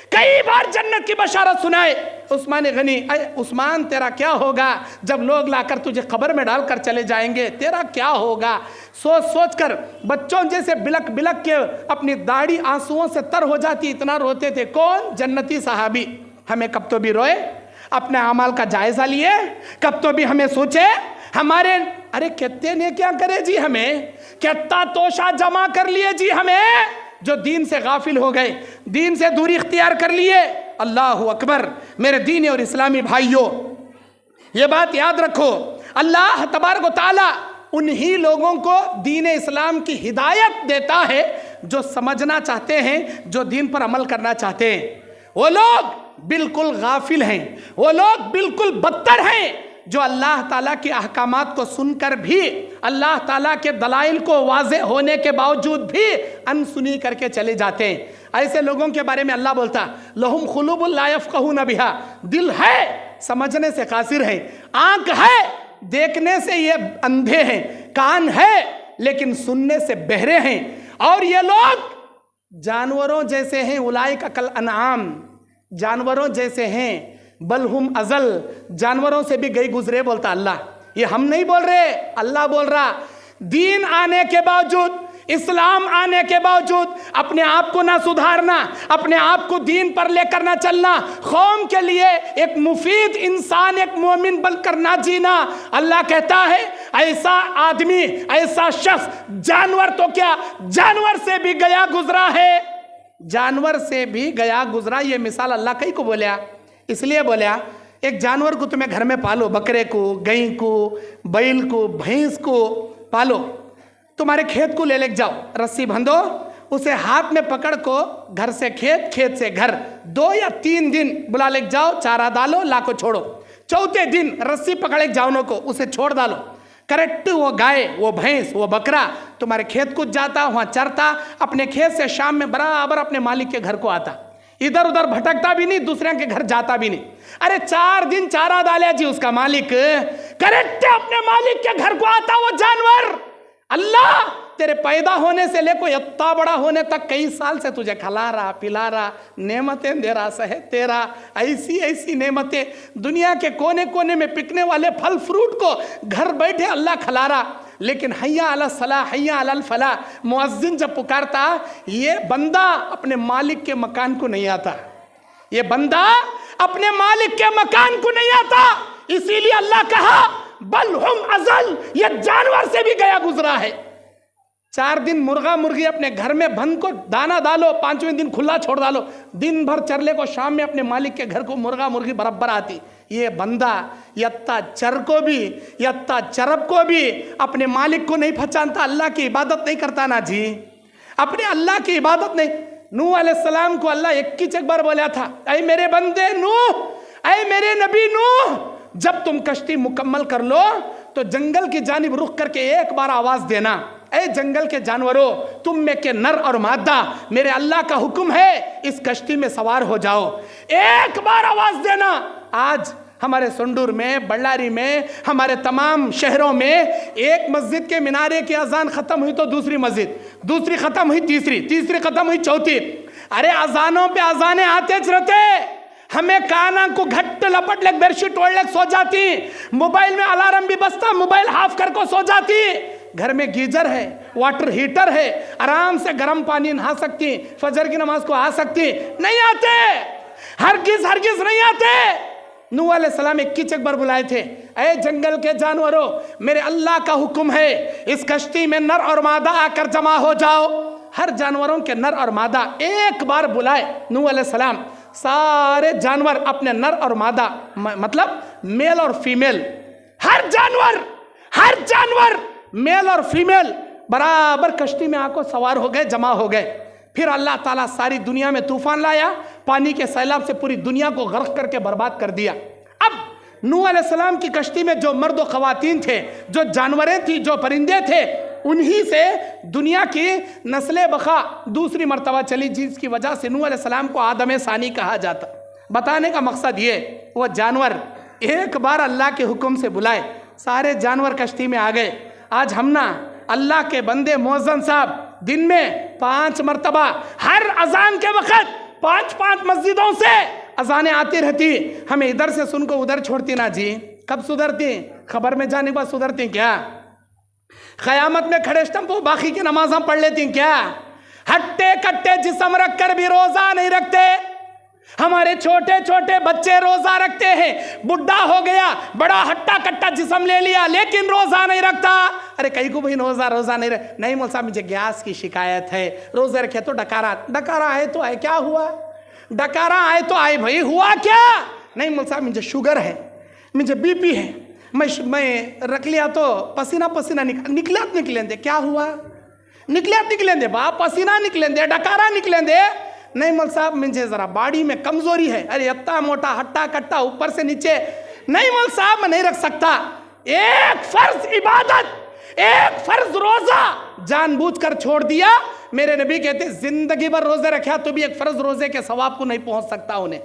कई बार जन्नत की बशारत सुनाए। उस्मान गनी, अरे उस्मान तेरा क्या होगा जब लोग लाकर तुझे कब्र में डालकर चले जाएंगे, तेरा क्या होगा। सोच सोच कर बच्चों जैसे बिलक बिलक के अपनी दाढ़ी आंसुओं से तर हो जाती, इतना रोते थे। कौन? जन्नती सहाबी। हमें कब तो भी रोए, अपने अमाल का जायजा लिए, कब तो भी हमें सोचे हमारे, अरे कितने ने क्या करे जी, हमें कितना तोशा जमा कर लिए जी, हमें जो दीन से गाफिल हो गए, दीन से दूरी इख्तियार कर लिए। अल्लाह अकबर। मेरे दीनी और इस्लामी भाइयों, ये बात याद रखो, अल्लाह तबारक व तआला उन्हीं लोगों को दीन इस्लाम की हिदायत देता है जो समझना चाहते हैं, जो दीन पर अमल करना चाहते हैं। वो लोग बिल्कुल गाफिल हैं, वो लोग बिल्कुल बदतर हैं जो अल्लाह ताला के अहकामात को सुनकर भी, अल्लाह ताला के दलाइल को वाज़े होने के बावजूद भी अनसुनी करके चले जाते हैं। ऐसे लोगों के बारे में अल्लाह बोलता, लहुम खुलूबुन ला यफ़क़हून बिहा, दिल है समझने से कासिर है, आंख है देखने से ये अंधे हैं, कान है लेकिन सुनने से बहरे हैं, और ये लोग जानवरों जैसे हैं, उलाइका कल अनआम, जानवरों जैसे हैं, बलहुम अजल, जानवरों से भी गई गुजरे बोलता अल्लाह। ये हम नहीं बोल रहे, अल्लाह बोल रहा। दीन आने के बावजूद, इस्लाम आने के बावजूद अपने आप को ना सुधारना, अपने आप को दीन पर लेकर ना चलना, कौम के लिए एक मुफीद इंसान, एक मोमिन बनकर ना जीना। अल्लाह कहता है ऐसा आदमी, ऐसा शख्स, जानवर तो क्या, जानवर से भी गया गुजरा है, जानवर से भी गया गुजरा। ये मिसाल अल्लाह कहीं को बोलिया, इसलिए बोलिया एक जानवर को तुम्हें घर में पालो, बकरे को, गाय को, बैल को, भैंस को पालो, तुम्हारे खेत को ले जाओ, रस्सी बंधो, उसे हाथ में पकड़ को घर से खेत, खेत से घर, 2 या 3 दिन बुला ले जाओ, चारा डालो, लाको छोड़ो, चौथे दिन रस्सी पकड़े जाओ को, उसे छोड़ डालो, करेक्ट वो गाय, वो भैंस, वो बकरा तुम्हारे खेत को जाता, वहाँ चरता, अपने खेत से शाम में बराबर अपने मालिक के घर को आता, इधर उधर भटकता भी नहीं, दूसरे के घर जाता भी नहीं। अरे 4 दिन चारा डाले जी उसका मालिक, करेक्ट अपने मालिक के घर को आता वो जानवर। अल्लाह तेरे पैदा होने से लेकर इतना बड़ा होने तक कई साल से तुझे खिला रहा, पिला रहा, नेमतें दे रहा, सहे तेरा, ऐसी ऐसी नेमतें, दुनिया के कोने कोने में पिकने वाले फल फ्रूट को घर बैठे अल्लाह खिला रहा। लेकिन हैया अला सलाह, हैया अला फलाह, मुअज्जिन जब पुकारता, ये बंदा अपने मालिक के मकान को नहीं आता, ये बंदा अपने मालिक के मकान को नहीं आता। इसीलिए अल्लाह कहा बल हुम अजल, ये जानवर से भी गया गुजरा है। 4 दिन मुर्गा मुर्गी अपने घर में बंद को दाना डालो, 5वें दिन खुला छोड़ डालो, दिन भर चरले को शाम में अपने मालिक के घर को मुर्गा मुर्गी बराबर आती। ये बंदा यत्ता चर को भी, यत्ता चरब को भी अपने मालिक को नहीं पहचानता, अल्लाह की इबादत नहीं करता ना जी, अपने अल्लाह की इबादत नहीं। नूह अलैहिस्सलाम को अल्लाह 21 बार बोला था, ऐ मेरे बंदे नूह, ऐ मेरे नबी नूह, जब तुम कश्ती मुकम्मल कर लो तो जंगल की जानिब रुख करके एक बार आवाज देना, ऐ जंगल के जानवरों, तुम में के नर और मादा, मेरे अल्लाह का हुक्म है इस कश्ती में सवार हो जाओ, एक बार आवाज देना। आज हमारे संडूर में, बल्लारी में, हमारे तमाम शहरों में एक मस्जिद के मिनारे की अजान खत्म हुई तो दूसरी मस्जिद, दूसरी खत्म हुई तीसरी, तीसरी खत्म हुई चौथी। अरे अजानों पे अजाने आते रहते, हमें काना को घट्ट लपट ले बेडशीट ओढ़ ले सो जाती, मोबाइल में अलार्म भी बजता, मोबाइल हाफ कर को सो जाती। घर में गीजर है, वाटर हीटर है, आराम से गर्म पानी नहा सकती, फजर की नमाज को आ सकती, नहीं आते, हरगिज हरगिज नहीं आते। नूह अलैहिस्सलाम 21 बार बुलाए थे, ऐ जंगल के जानवरों, मेरे अल्लाह का हुक्म है इस कश्ती में नर और मादा आकर जमा हो जाओ। हर जानवरों के नर और मादा एक बार बुलाए नूह अलैहिस्सलाम, सारे जानवर अपने नर और मादा, मतलब मेल और फीमेल, हर जानवर मेल और फीमेल बराबर कश्ती में आकर सवार हो गए, जमा हो गए। फिर अल्लाह ताला सारी दुनिया में तूफान लाया, पानी के सैलाब से पूरी दुनिया को गर्क करके बर्बाद कर दिया। अब नूह अलैहिस्सलाम की कश्ती में जो मर्द और ख़वातीन थे, जो जानवरें थी, जो परिंदे थे, उन्हीं से दुनिया की नस्ल बखा दूसरी मर्तबा चली, जिसकी वजह से नूह अलैहिस्सलाम को आदम सानी कहा जाता। बताने का मकसद ये, वो जानवर एक बार अल्लाह के हुक्म से बुलाए, सारे जानवर कश्ती में आ गए। आज हम ना अल्लाह के बंदे मुअज्जिन साहब दिन में 5 मर्तबा हर अजान के वक़्त 5-5 मस्जिदों से अजानें आती रहती, हमें इधर से सुनकर उधर छोड़ती ना जी। कब सुधरती? खबर में जाने के बाद सुधरती क्या? क़यामत में खड़े स्टम्पो बाकी की नमाज हम पढ़ लेती क्या? हट्टे कट्टे जिस्म रख कर भी रोज़ा नहीं रखते। हमारे छोटे छोटे बच्चे रोज़ा रखते हैं, बुढ़ा हो गया, बड़ा हट्टा कट्टा जिस्म ले लिया, लेकिन रोज़ा नहीं रखता। अरे कहीं को भाई रोज़ा नहीं मौल साहब, मुझे गैस की शिकायत है, रोज़े रखे तो डकारा आए तो आए, क्या हुआ? डकारा आए तो आए भाई, हुआ क्या? नहीं मौल साहब मुझे शुगर है, मुझे बीपी है, मैं रख लिया तो पसीना निकलेंदे, क्या हुआ? निकलेंदे बाप, पसीना निकलेंदे, डकारा निकलेंदे। नहीं मौल साहब मुझे ज़रा बॉडी में कमज़ोरी है। अरे इतना मोटा हट्टा कट्टा ऊपर से नीचे नहीं मौल साहब मैं नहीं रख सकता। एक फर्ज इबादत, एक फर्ज रोजा जानबूझकर छोड़ दिया। मेरे नबी कहते जिंदगी भर रोजे रखा तो भी एक फर्ज रोजे के सवाब को नहीं पहुंच सकता उन्हें।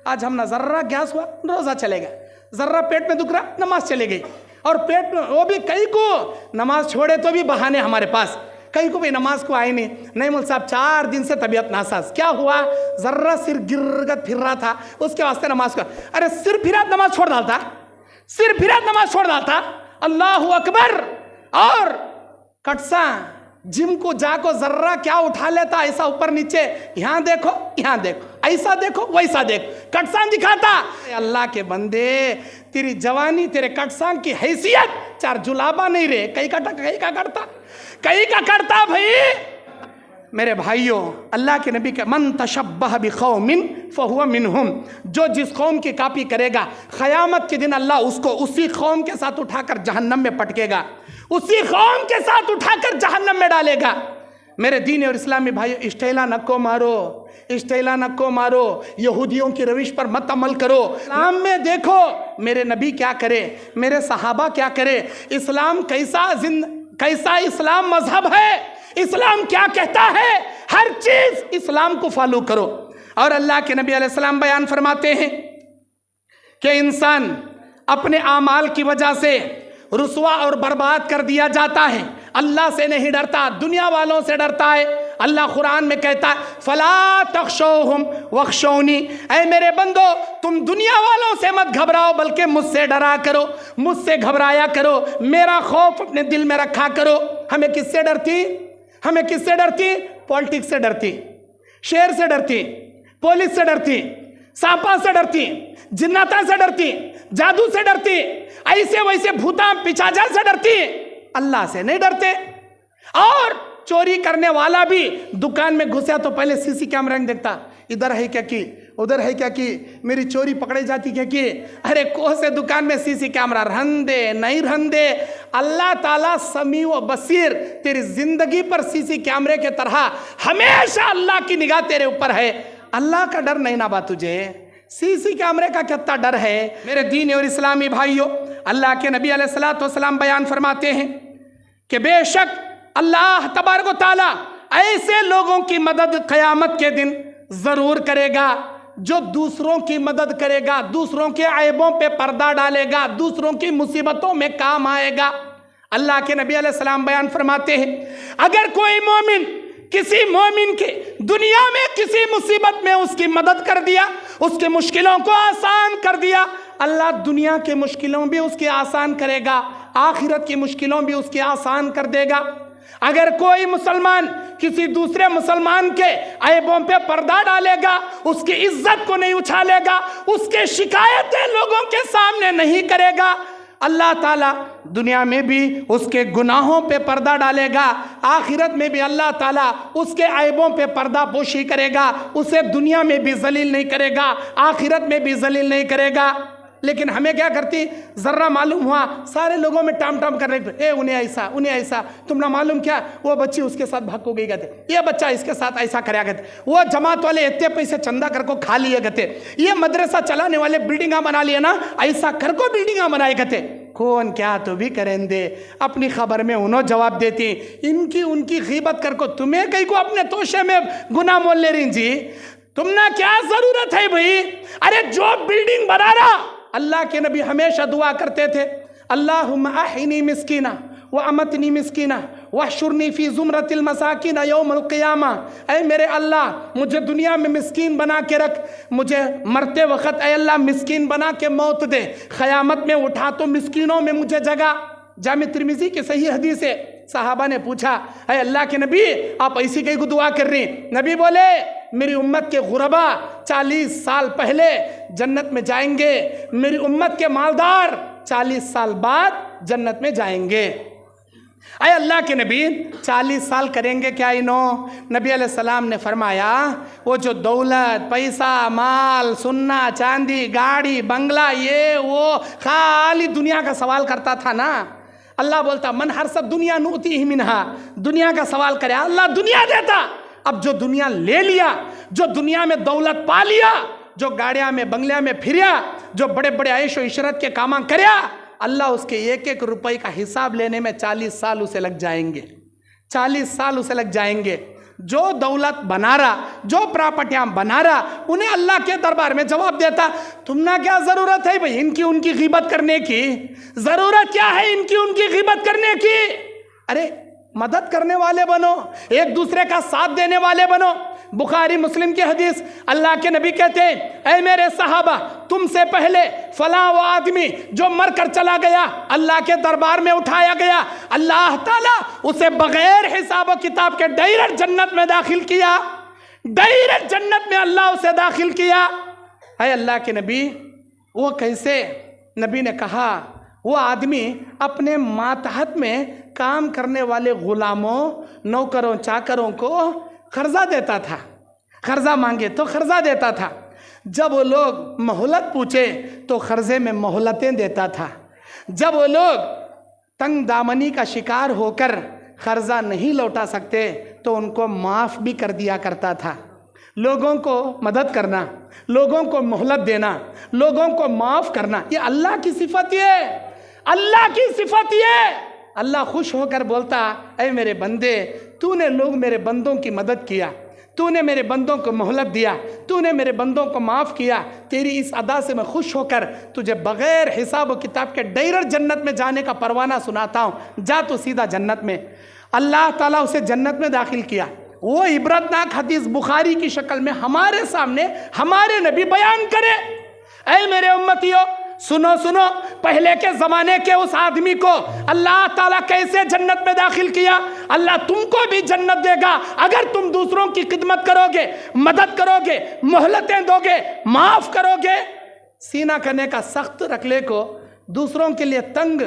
आज हम ना जर्रा गैस हुआ रोजा चलेगा, जर्रा पेट में दुख रहा नमाज चले गई, और पेट में वो भी कई को नमाज छोड़े तो भी बहाने हमारे पास, कई को भी नमाज को आए नहीं मौल साहब 4 दिन से तबीयत नासाज, क्या हुआ, जर्रा सिर गिरगत फिर रहा था उसके वास्ते नमाज को। अरे सिर फिरा नमाज छोड़ डालता, सिर फिरा नमाज छोड़ डालता, अल्लाह अकबर। और कटसा जिम को जाको जर्रा क्या उठा लेता, ऐसा ऊपर नीचे, यहाँ देखो यहाँ देखो, ऐसा देखो वैसा देखो, कटसान दिखाता। अल्लाह के बंदे तेरी जवानी तेरे कटसान की हैसियत 4 जुलाबा नहीं रे, कई का करता भाई। मेरे भाइयों, अल्लाह के नबी के मन तशब्बह बिक़ौमिन फहुवा मिनहुम, जो जिस कौम की कॉपी करेगा क़यामत के दिन अल्लाह उसको उसी कौम के साथ उठाकर जहन्नम में पटकेगा, उसी कौम के साथ उठाकर जहन्नम में डालेगा। मेरे दीन और इस्लामी भाइयों, स्टेला नको मारो, स्टेला नको मारो, यहूदियों की रविश पर मत अमल करो। इस्लाम में देखो मेरे नबी क्या करे, मेरे सहाबा क्या करे, इस्लाम कैसा इस्लाम मजहब है, इस्लाम क्या कहता है, हर चीज इस्लाम को फॉलो करो। और अल्लाह के नबी अलैहिस्सलाम बयान फरमाते हैं कि इंसान अपने आमाल की वजह से रुसवा और बर्बाद कर दिया जाता है, अल्लाह से नहीं डरता, दुनिया वालों से डरता है। अल्लाह कुरान में कहता है फला तख्शौहुम वख्शौनी, ऐ मेरे बंदो तुम दुनिया वालों से मत घबराओ बल्कि मुझसे डरा करो, मुझसे घबराया करो, मेरा खौफ अपने दिल में रखा करो। हमें किससे डरती, हमें किससे डरती, पॉलिटिक्स से डरती, शेर से डरती, पुलिस से डरती, सांपा से डरती, जिन्नाता से डरती, जादू से डरती, ऐसे वैसे भूता पिचाचा से डरती, अल्लाह से नहीं डरते। और चोरी करने वाला भी दुकान में घुसा तो पहले सीसी कैमरा नहीं देखता, इधर है क्या की, उधर है क्या की, मेरी चोरी पकड़ी जाती क्या की, अरे को से दुकान में सीसी कैमरा रहन दे नहीं रहन दे। अल्लाह ताला समी व बसीर, तेरी जिंदगी पर सीसी कैमरे के तरह हमेशा अल्लाह की निगाह तेरे ऊपर है। अल्लाह का डर नहीं ना बा तुझे, सीसी कैमरे का कितना डर है। मेरे दीन और इस्लामी भाइयों, अल्लाह के नबी अलैहिस्सलातु वस्सलाम बयान फरमाते हैं कि बेशक अल्लाह तबारक व तआला ऐसे लोगों की मदद क़यामत के दिन जरूर करेगा जो दूसरों की मदद करेगा, दूसरों के ऐबों पे पर्दा डालेगा, दूसरों की मुसीबतों में काम आएगा। अल्लाह के नबी अलैहिस्सलाम बयान फरमाते हैं अगर कोई मोमिन किसी मोमिन के दुनिया में किसी मुसीबत में उसकी मदद कर दिया, उसकी मुश्किलों को आसान कर दिया, अल्लाह दुनिया के मुश्किलों भी उसकी आसान करेगा, आखिरत की मुश्किलों भी उसकी आसान कर देगा। अगर कोई मुसलमान किसी दूसरे मुसलमान के ऐबों पे पर्दा डालेगा, उसकी इज्जत को नहीं उछालेगा, उसके शिकायतें लोगों के सामने नहीं करेगा, अल्लाह ताला दुनिया में भी उसके गुनाहों पे पर्दा डालेगा, आखिरत में भी अल्लाह ताला उसके ऐबों पे पर्दा पोशी करेगा, उसे दुनिया में भी जलील नहीं करेगा, आखिरत में भी जलील नहीं करेगा। लेकिन हमें क्या करती, जर्रा मालूम हुआ सारे लोगों में टाम टाम कर रहे थे, ए उन्हें ऐसा उन्हें ऐसा, तुम ना मालूम क्या वो बच्ची उसके साथ भाग को गई गए थे, ये बच्चा इसके साथ ऐसा कराया गए थे, वो जमात वाले इतने पैसे चंदा कर को खा लिए गए थे, ये मदरसा चलाने वाले बिल्डिंगा बना लिए ना, ऐसा कर को बिल्डिंगा बनाए गए थे। कौन क्या तो भी करेंगे, अपनी खबर में उन्होंने जवाब देती, इनकी उनकी गीबत कर को तुम्हें कहीं को अपने तोशे में गुनाह मोल ले रही जी, तुमने क्या जरूरत है भाई। अरे जो बिल्डिंग बना रहा, अल्लाह के नबी हमेशा दुआ करते थे अल्लाहुम्मा अहिनी मिस्कीना व अमतनी मिस्कीना वहशुरनी फी ज़ुमरतिल मसाकिन यौमल क़ियामा, ऐ मेरे अल्लाह मुझे दुनिया में मिस्कीन बना के रख, मुझे मरते वक्त ऐ अल्लाह मिस्कीन बना के मौत दे, क़यामत में उठा तो मिस्कीनों में मुझे जगा। जामे तिर्मिज़ी की सही हदीस है, सहाबा ने पूछा ऐ अल्लाह के नबी आप ऐसी कई को दुआ कर रही, नबी बोले मेरी उम्मत के गुरबा 40 साल पहले जन्नत में जाएंगे, मेरी उम्मत के मालदार 40 साल बाद जन्नत में जाएंगे। अय अल्लाह के नबी 40 साल करेंगे क्या इन्हों? नबी अलैहिस्सलाम ने फरमाया वो जो दौलत पैसा माल सोना चांदी गाड़ी बंगला ये वो खाली दुनिया का सवाल करता था ना, अल्लाह बोलता मन हर सब दुनिया नूती ही मिनहा, दुनिया का सवाल करे अल्लाह दुनिया देता। अब जो दुनिया ले लिया, जो दुनिया में दौलत पा लिया, जो गाड़ियां में बंगलिया में फिरिया, जो बड़े बड़े ऐशो इशरत के कामा करया, अल्लाह उसके एक एक रुपए का हिसाब लेने में 40 साल उसे लग जाएंगे, 40 साल उसे लग जाएंगे। जो दौलत बना रहा, जो प्रॉपर्टियां बना रहा, उन्हें अल्लाह के दरबार में जवाब देता, तुमना क्या जरूरत है भाई इनकी उनकी ग़ीबत करने की? जरूरत क्या है इनकी उनकी ग़ीबत करने की? अरे मदद करने वाले बनो, एक दूसरे का साथ देने वाले बनो। बुखारी मुस्लिम की हदीस, अल्लाह के नबी कहते हैं, ऐ मेरे सहाबा, तुमसे पहले फलां वो आदमी जो मर कर चला गया, अल्लाह के दरबार में उठाया गया, अल्लाह ताला उसे बगैर हिसाब किताब के डायरेक्ट जन्नत में दाखिल किया, डायरेक्ट जन्नत में अल्लाह उसे दाखिल किया। है अल्लाह के नबी, वो कैसे? नबी ने कहा, वो आदमी अपने मातहत में काम करने वाले गुलामों, नौकरों, चाकरों को कर्जा देता था, कर्जा मांगे तो कर्जा देता था। जब वो लोग मोहलत पूछे तो कर्जे में मोहलतें देता था। जब वो लोग तंग दामनी का शिकार होकर कर्जा नहीं लौटा सकते तो उनको माफ़ भी कर दिया करता था। लोगों को मदद करना, लोगों को मोहलत देना, लोगों को माफ़ करना, ये अल्लाह की सिफत है, अल्लाह की सिफत है। अल्लाह खुश होकर बोलता, ऐ मेरे बंदे, तूने लोग मेरे बंदों की मदद किया, तूने मेरे बंदों को मोहलत दिया, तूने मेरे बंदों को माफ़ किया, तेरी इस अदा से मैं खुश होकर तुझे बग़ैर हिसाब व किताब के डायरेक्ट जन्नत में जाने का परवाना सुनाता हूँ, जा तो सीधा जन्नत में। अल्लाह ताला उसे जन्नत में दाखिल किया। वो इबरतनाक हदीस बुखारी की शक्ल में हमारे सामने हमारे नबी बयान करे। ऐ मेरे उम्मतियों, सुनो सुनो, पहले के ज़माने के उस आदमी को अल्लाह ताला कैसे जन्नत में दाखिल किया। अल्लाह तुमको भी जन्नत देगा अगर तुम दूसरों की खिदमत करोगे, मदद करोगे, मोहलतें दोगे, माफ़ करोगे। सीना करने का सख्त रख ले को, दूसरों के लिए तंग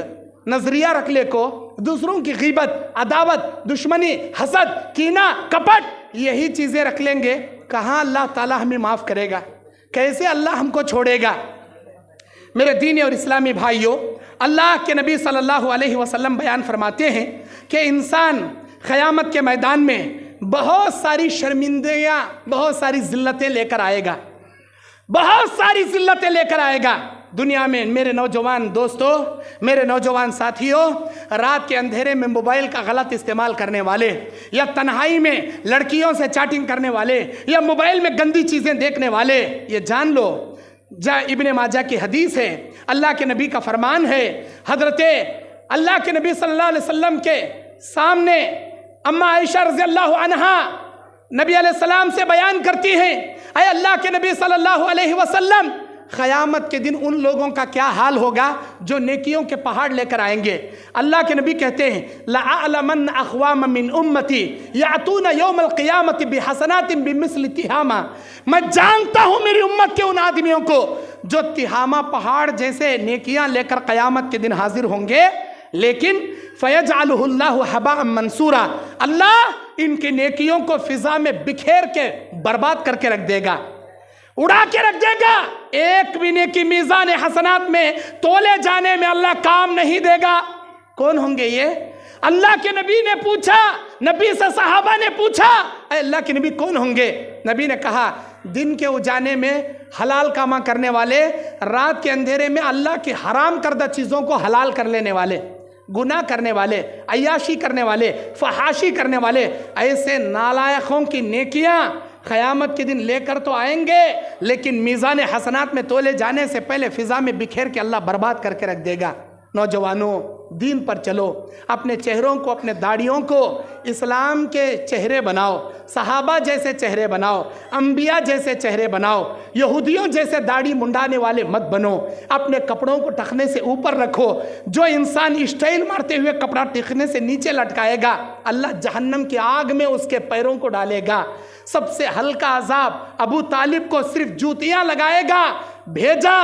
नजरिया रख ले को, दूसरों की ग़ीबत, अदावत, दुश्मनी, हसद, कीना, कपट, यही चीज़ें रख लेंगे, कहाँ अल्लाह ताला हमें माफ़ करेगा? कैसे अल्लाह हमको छोड़ेगा? मेरे दीनी और इस्लामी भाइयों, अल्लाह के नबी सल्लल्लाहु अलैहि वसल्लम बयान फरमाते हैं कि इंसान क़यामत के मैदान में बहुत सारी शर्मिंदियाँ, बहुत सारी ज़िल्लतें लेकर आएगा, बहुत सारी ज़िल्लतें लेकर आएगा। दुनिया में मेरे नौजवान दोस्तों, मेरे नौजवान साथियों, रात के अंधेरे में मोबाइल का गलत इस्तेमाल करने वाले, या तन्हाई में लड़कियों से चैटिंग करने वाले, या मोबाइल में गंदी चीज़ें देखने वाले, ये जान लो, इब्ने माजा की हदीस है, अल्लाह के नबी का फरमान है। हज़रते अल्लाह के नबी सल्लल्लाहु अलैहि वसल्लम के सामने अम्मा आयशा रज़ियल्लाहु अन्हा नबी अलैहि सलाम से बयान करती हैं, ऐ अल्लाह के नबी सल्लल्लाहु अलैहि वसल्लम, क़यामत के दिन उन लोगों का क्या हाल होगा जो नेकियों के पहाड़ लेकर आएंगे। अल्लाह के नबी कहते हैं, लअअलमन अक़वाम मिन उम्मती यातूना यौमल क़ियामति बिहसनातिन बिमिस्लि तिहामा, मैं जानता हूँ मेरी उम्मत के उन आदमियों को जो तिहामा पहाड़ जैसे नेकियां लेकर क़यामत के दिन हाजिर होंगे, लेकिन फ़यजअलुहुल्लाहु हबाअम मंसूरा, अल्लाह इनकी नेकियों को फिजा में बिखेर के बर्बाद करके रख देगा, उड़ा के रख देगा। एक भी नेकी मीज़ान हसनात में तोले जाने में अल्लाह काम नहीं देगा। कौन होंगे ये? अल्लाह के नबी ने पूछा, नबी से सहाबा ने पूछा, अल्लाह के नबी कौन होंगे? नबी ने कहा, दिन के उजाने में हलाल कामा करने वाले, रात के अंधेरे में अल्लाह की हराम करदा चीज़ों को हलाल कर लेने वाले, गुनाह करने वाले, अय्याशी करने वाले, फहाशी करने वाले, ऐसे नालायकों की नेकियां क़यामत के दिन लेकर तो आएंगे, लेकिन मीज़ान हसनात में तोले जाने से पहले फ़िज़ा में बिखेर के अल्लाह बर्बाद करके रख देगा। नौजवानों, दीन पर चलो, अपने चेहरों को, अपने दाढ़ियों को इस्लाम के चेहरे बनाओ, सहाबा जैसे चेहरे बनाओ, अंबिया जैसे चेहरे बनाओ, यहूदियों जैसे दाढ़ी मुंडाने वाले मत बनो। अपने कपड़ों को टखने से ऊपर रखो। जो इंसान स्टाइल मारते हुए कपड़ा टखने से नीचे लटकाएगा, अल्लाह जहन्नम की आग में उसके पैरों को डालेगा। सबसे हल्का अजाब अबू तालिब को सिर्फ जूतियां लगाएगा, भेजा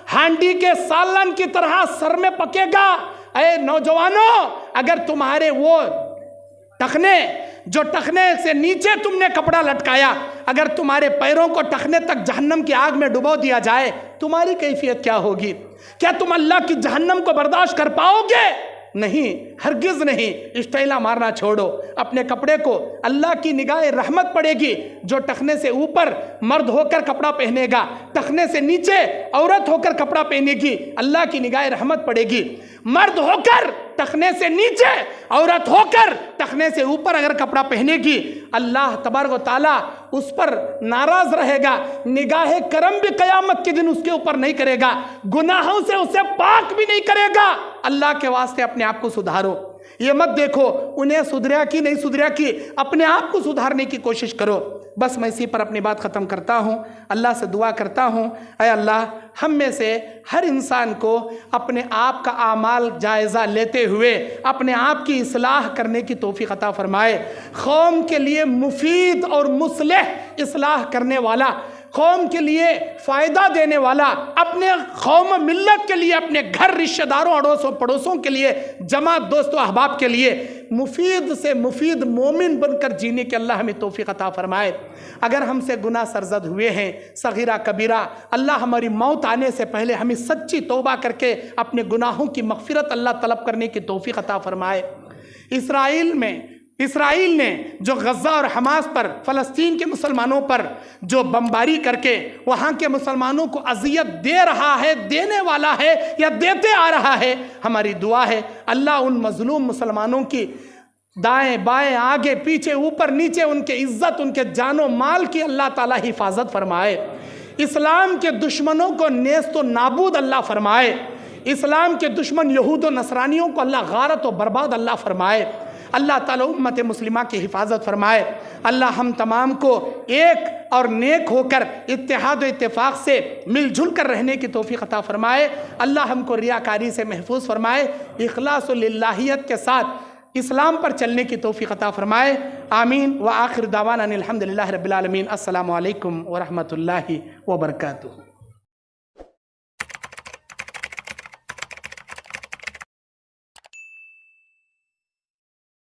हांडी के सालन की तरह सर में पकेगा। ऐ नौजवानों, अगर तुम्हारे वो टखने, जो टखने से नीचे तुमने कपड़ा लटकाया, अगर तुम्हारे पैरों को टखने तक जहन्नम की आग में डुबो दिया जाए, तुम्हारी कैफियत क्या होगी? क्या तुम अल्लाह की जहन्नम को बर्दाश्त कर पाओगे? नहीं, हरगिज़ नहीं। स्टाइला मारना छोड़ो, अपने कपड़े को अल्लाह की निगाह रहमत पड़ेगी। जो टखने से ऊपर मर्द होकर कपड़ा पहनेगा, टखने से नीचे औरत होकर कपड़ा पहनेगी, अल्लाह की निगाह रहमत पड़ेगी। मर्द होकर टखने से नीचे, औरत होकर टखने से ऊपर अगर कपड़ा पहनेगी, अल्लाह तबारक व तआला उस पर नाराज रहेगा। निगाह करम भी कयामत के दिन उसके ऊपर नहीं करेगा, गुनाहों से उसे पाक भी नहीं करेगा। अल्लाह के वास्ते अपने आप को सुधारो। ये मत देखो उन्हें सुधरा कि नहीं सुधरा कि, अपने आप को सुधारने की कोशिश करो। बस मैं इसी पर अपनी बात ख़त्म करता हूँ। अल्लाह से दुआ करता हूँ, ऐ अल्लाह हम में से हर इंसान को अपने आप का आमाल जायज़ा लेते हुए अपने आप की इस्लाह करने की तौफीक अता फरमाए। कौम के लिए मुफीद और मुस्लिह इस्लाह करने वाला, कौम के लिए फ़ायदा देने वाला, अपने कौम मिल्लत के लिए, अपने घर रिश्तेदारों अड़ोसों पड़ोसों के लिए, जमात दोस्तों अहबाब के लिए मुफीद से मुफीद मोमिन बनकर जीने के अल्लाह हमें तौफीक अता फरमाए। अगर हमसे गुनाह सरजद हुए हैं, सगीरा कबीरा, अल्लाह हमारी मौत आने से पहले हमें सच्ची तौबा करके अपने गुनाहों की मग़फ़िरत अल्लाह तलब करने की तौफीक अता फरमाए। इसराइल ने जो गज़ा और हमास पर, फ़लस्तीन के मुसलमानों पर जो बमबारी करके वहाँ के मुसलमानों को अज़ियत दे रहा है, देने वाला है या देते आ रहा है, हमारी दुआ है अल्लाह उन मज़लूम मुसलमानों की दाएं बाएं आगे पीछे ऊपर नीचे उनके इज़्ज़त, उनके जानो माल की अल्लाह ताला हिफाजत फरमाए। इस्लाम के दुश्मनों को नेस्त व नाबूद अल्लाह फरमाए। इस्लाम के दुश्मन यहूद व नसरानियों को अल्लाह गारत व बर्बाद अल्लाह फरमाए। अल्लाह ताला उम्मत मुस्लिमा की हिफाजत फरमाए। अल्लाह हम तमाम को एक और नेक होकर इत्तेहाद व इत्तेफाक से मिलजुल कर रहने की तौफीक अता फरमाए। अल्लाह हमको रियाकारी से महफूज फरमाए, इखलास व लिल्लाहियत के साथ इस्लाम पर चलने की तौफीक अता फरमाए। आमीन व आखिर दावाना अनिल हम्दुलिल्लाहि रब्बिल आलमीन। अस्सलामु अलैकुम व रहमतुल्लाहि व बरकातुहू।